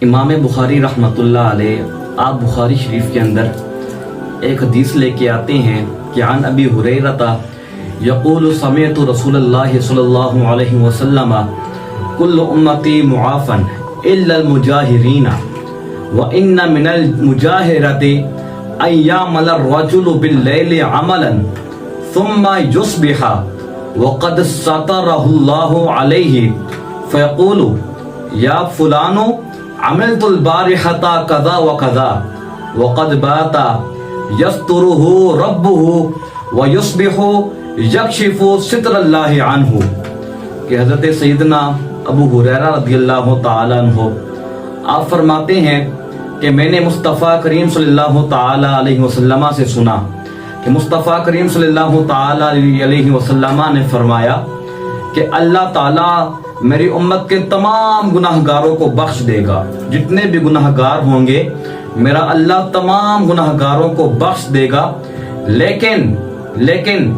امام بخاری رحمۃ اللہ علیہ آپ بخاری شریف کے اندر ایک حدیث لے کے آتے ہیں کہ عن ابی ہریرہ یقول سمعت رسول اللہ صلی اللہ علیہ وسلم کل امتی معافا الا المجاہرین وان من المجاہرۃ ان یعمل الرجل باللیل عملا ثم یصبح وقد سترہ اللہ علیہ فیقول یا فلان عملت البارحة كذا وكذا وقد بات يستره ربه ويصبح يكشف ستر الله عنه کہ حضرت سیدنا ابو ہریرہ رضی اللہ تعالیٰ عنہ آپ فرماتے ہیں کہ میں نے مصطفیٰ کریم صلی اللہ تعالیٰ علیہ وسلم سے سنا کہ مصطفیٰ کریم صلی اللہ تعالیٰ علیہ وسلم نے فرمایا کہ اللہ تعالیٰ میری امت کے تمام گناہ گاروں کو بخش دے گا. جتنے بھی گناہ گار ہوں گے میرا اللہ تمام گناہ گاروں کو بخش دے گا، لیکن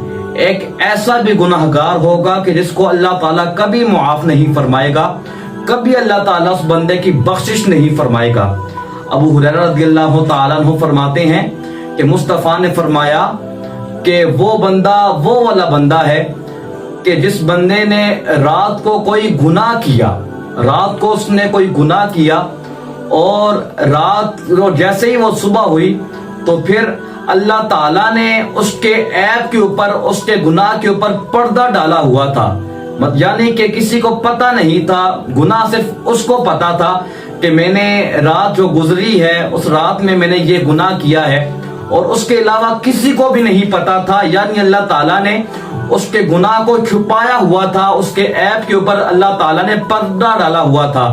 ایک ایسا بھی گناہ گار ہوگا کہ جس کو اللہ تعالیٰ کبھی معاف نہیں فرمائے گا، کبھی اللہ تعالیٰ اس بندے کی بخشش نہیں فرمائے گا. ابو ہریرہ رضی اللہ تعالیٰ عنہ فرماتے ہیں کہ مصطفیٰ نے فرمایا کہ وہ بندہ وہ والا بندہ ہے کہ جس بندے نے رات کو کوئی گناہ کیا، رات کو اس نے کوئی گناہ کیا اور رات جیسے ہی وہ صبح ہوئی تو پھر اللہ تعالیٰ نے اس کے عیب کے اوپر، اس کے گناہ کے اوپر پردہ ڈالا ہوا تھا. یعنی کہ کسی کو پتہ نہیں تھا، گناہ صرف اس کو پتہ تھا کہ میں نے رات جو گزری ہے اس رات میں نے یہ گناہ کیا ہے، اور اس کے علاوہ کسی کو بھی نہیں پتہ تھا. یعنی اللہ تعالیٰ نے اس کے گناہ کو چھپایا ہوا تھا، اس کے عیب کے اوپر اللہ تعالیٰ نے پردہ ڈالا ہوا تھا.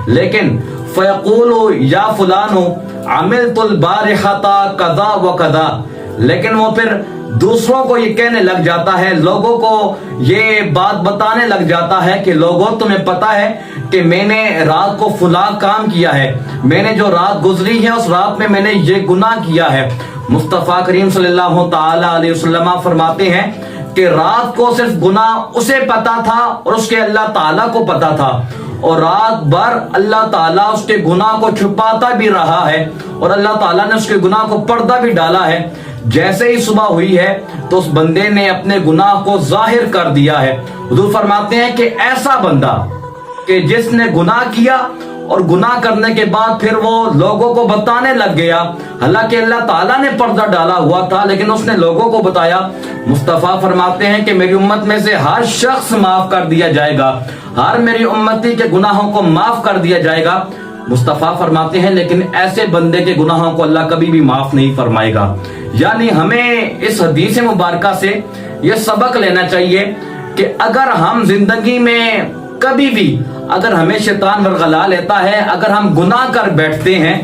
لیکن فیقول یا فلان عملت البارحة کذا وکذا، لیکن وہ پھر دوسروں کو یہ کہنے لگ جاتا ہے، لوگوں کو یہ بات بتانے لگ جاتا ہے کہ لوگوں تمہیں پتہ ہے کہ میں نے رات کو فلاں کام کیا ہے، میں نے جو رات گزری ہے اس رات میں نے یہ گناہ کیا ہے. مصطفیٰ کریم صلی اللہ تعالی علیہ وسلم فرماتے ہیں کہ رات کو صرف گناہ اسے پتا تھا اور اس کے اللہ تعالیٰ کو پتا تھا، اور رات بھر اللہ تعالیٰ اس کے گناہ کو چھپاتا بھی رہا ہے اور اللہ تعالیٰ نے اس کے گناہ کو پردہ بھی ڈالا ہے. جیسے ہی صبح ہوئی ہے تو اس بندے نے اپنے گناہ کو ظاہر کر دیا ہے. حضور فرماتے ہیں کہ ایسا بندہ کہ جس نے گناہ کیا اور گناہ کرنے کے بعد پھر وہ لوگوں کو بتانے لگ گیا، حالانکہ اللہ تعالیٰ نے پردہ ڈالا ہوا تھا لیکن اس نے لوگوں کو بتایا. مصطفیٰ فرماتے ہیں کہ میری امت میں سے ہر شخص معاف کر دیا جائے گا، ہر میری امتی کے گناہوں کو معاف کر دیا جائے گا. مصطفیٰ فرماتے ہیں لیکن ایسے بندے کے گناہوں کو اللہ کبھی بھی معاف نہیں فرمائے گا. یعنی ہمیں اس حدیث مبارکہ سے یہ سبق لینا چاہیے کہ اگر ہم زندگی میں کبھی بھی اگر ہمیں شیطان ورغلا لیتا ہے، اگر ہم گناہ کر بیٹھتے ہیں،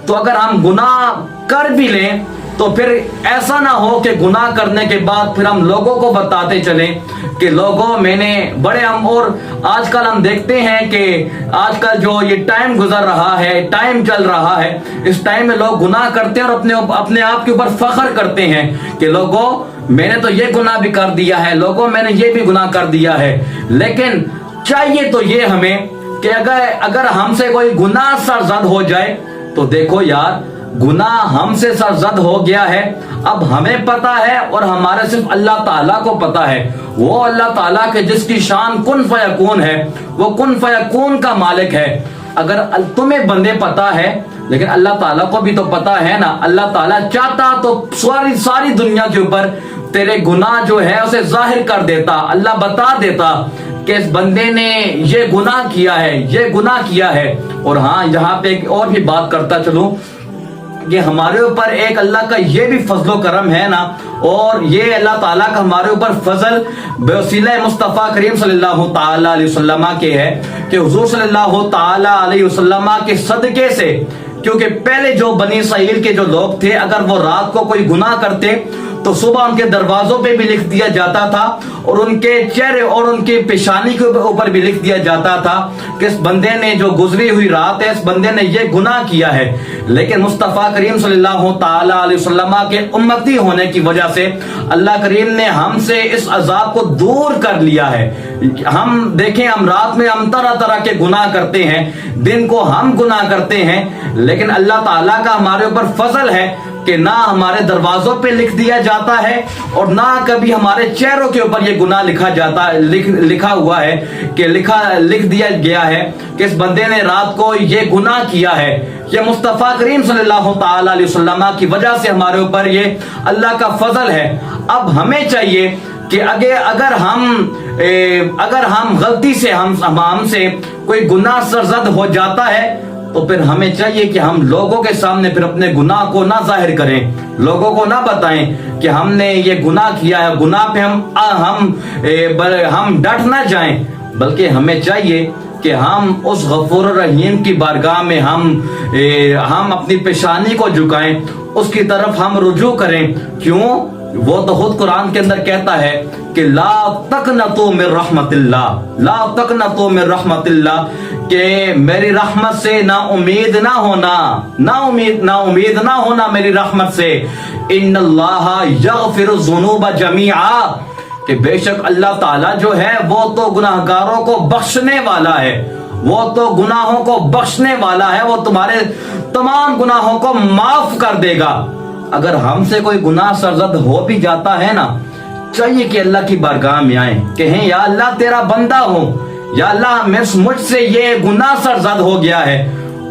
تو اگر ہم گناہ کر بھی لیں تو پھر ایسا نہ ہو کہ گناہ کرنے کے بعد پھر ہم لوگوں کو بتاتے چلیں کہ لوگوں میں نے بڑے اور آج کل ہم دیکھتے ہیں کہ آج کل جو یہ ٹائم گزر رہا ہے، ٹائم چل رہا ہے، اس ٹائم میں لوگ گناہ کرتے ہیں اور اپنے آپ کے اوپر فخر کرتے ہیں کہ لوگوں میں نے تو یہ گناہ بھی کر دیا ہے، لوگوں میں نے یہ بھی گناہ کر دیا ہے. لیکن چاہیے تو یہ ہمیں کہ اگر ہم سے کوئی گناہ سرزد ہو جائے تو دیکھو یار گناہ ہم سے سرزد ہو گیا ہے، اب ہمیں پتا ہے اور ہمارے صرف اللہ تعالیٰ کو پتا ہے. وہ اللہ تعالیٰ کے جس کی شان کن فیکون ہے، وہ کن فیکون کا مالک ہے. اگر تمہیں بندے پتا ہے لیکن اللہ تعالیٰ کو بھی تو پتا ہے نا. اللہ تعالیٰ چاہتا تو ساری دنیا کے اوپر تیرے گناہ جو ہے اسے ظاہر کر دیتا، اللہ بتا دیتا کہ اس بندے نے یہ گناہ کیا ہے، یہ گناہ کیا ہے. اور ہاں یہاں پہ ایک اور بھی بات کرتا چلوں کہ ہمارے اوپر ایک اللہ کا یہ بھی فضل و کرم ہے نا، اور یہ اللہ تعالیٰ کا ہمارے اوپر فضل بوسیلہ مصطفیٰ کریم صلی اللہ تعالی علیہ وسلم کے ہے کہ حضور صلی اللہ تعالی علیہ وسلم کے صدقے سے، کیونکہ پہلے جو بنی اسرائیل کے جو لوگ تھے اگر وہ رات کو کوئی گناہ کرتے تو صبح ان کے دروازوں پہ بھی لکھ دیا جاتا تھا اور ان کے چہرے اور ان کی پیشانی کے اوپر بھی لکھ دیا جاتا تھا کہ اس بندے نے جو گزری ہوئی رات ہے اس بندے نے یہ گناہ کیا ہے. لیکن مصطفیٰ کریم صلی اللہ تعالی علیہ وسلم کے امتی ہونے کی وجہ سے اللہ کریم نے ہم سے اس عذاب کو دور کر لیا ہے. ہم دیکھیں ہم رات میں ہم طرح طرح کے گناہ کرتے ہیں، دن کو ہم گناہ کرتے ہیں، لیکن اللہ تعالیٰ کا ہمارے اوپر فضل ہے کہ نہ ہمارے دروازوں پہ لکھ دیا جاتا ہے اور نہ کبھی ہمارے چہروں کے اوپر یہ گناہ لکھا ہوا ہے کہ لکھ دیا گیا ہے کہ اس بندے نے رات کو یہ گناہ کیا ہے۔ یہ مصطفیٰ کریم صلی اللہ تعالی علیہ وسلم کی وجہ سے ہمارے اوپر یہ اللہ کا فضل ہے۔ اب ہمیں چاہیے کہ اگر ہم غلطی سے ہم سے کوئی گناہ سرزد ہو جاتا ہے تو پھر ہمیں چاہیے کہ ہم لوگوں کے سامنے پھر اپنے گناہ کو نہ ظاہر کریں، لوگوں کو نہ بتائیں کہ ہم نے یہ گناہ کیا ہے، گناہ پہ ہم ڈٹ نہ جائیں، بلکہ ہمیں چاہیے کہ ہم اس غفور الرحیم کی بارگاہ میں ہم اپنی پیشانی کو جھکائیں، اس کی طرف ہم رجوع کریں۔ کیوں؟ وہ تو خود قرآن کے اندر کہتا ہے کہ لا تقنطوا من رحمت اللہ، لا تقنطوا من رحمت اللہ، کہ میری رحمت سے نا امید نہ ہونا میری رحمت سے۔ ان اللہ یغفر الذنوب جميعا، کہ بے شک اللہ تعالیٰ جو ہے وہ تو گناہگاروں کو بخشنے والا ہے، وہ تو گناہوں کو بخشنے والا ہے، وہ تمہارے تمام گناہوں کو معاف کر دے گا۔ اگر ہم سے کوئی گناہ سرزد ہو بھی جاتا ہے نا، چاہیے کہ اللہ کی بارگاہ میں آئیں، کہیں یا اللہ تیرا بندہ ہوں، یا اللہ مجھ سے یہ گناہ سرزد ہو گیا ہے،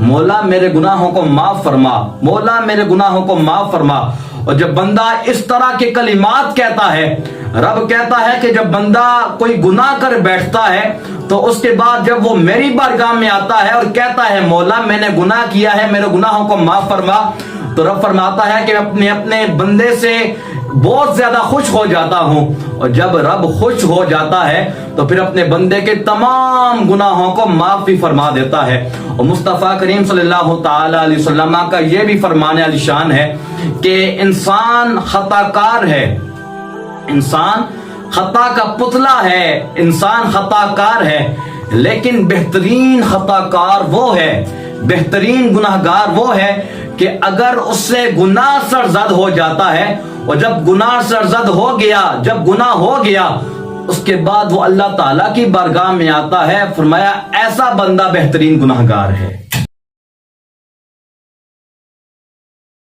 مولا میرے گناہوں کو معاف فرما، مولا میرے گناہوں کو معاف فرما۔ اور جب بندہ اس طرح کے کلمات کہتا ہے، رب کہتا ہے کہ جب بندہ کوئی گناہ کر بیٹھتا ہے تو اس کے بعد جب وہ میری بارگاہ میں آتا ہے اور کہتا ہے مولا میں نے گناہ کیا ہے، میرے گناہوں کو معاف فرما، تو رب فرماتا ہے کہ میں اپنے بندے سے بہت زیادہ خوش ہو جاتا ہوں۔ اور جب رب خوش ہو جاتا ہے تو پھر اپنے بندے کے تمام گناہوں کو معاف بھی فرما دیتا ہے۔ اور مصطفیٰ کریم صلی اللہ تعالی علیہ وسلم کا یہ بھی فرمان علی شان ہے کہ انسان خطا کار ہے، انسان خطا کا پتلا ہے، انسان خطا کار ہے، لیکن بہترین خطا کار وہ ہے، بہترین گناہگار وہ ہے کہ اگر اس سے گناہ سرزد ہو جاتا ہے، اور جب گناہ سرزد ہو گیا، جب گناہ ہو گیا، اس کے بعد وہ اللہ تعالیٰ کی بارگاہ میں آتا ہے، فرمایا ایسا بندہ بہترین گناہگار ہے۔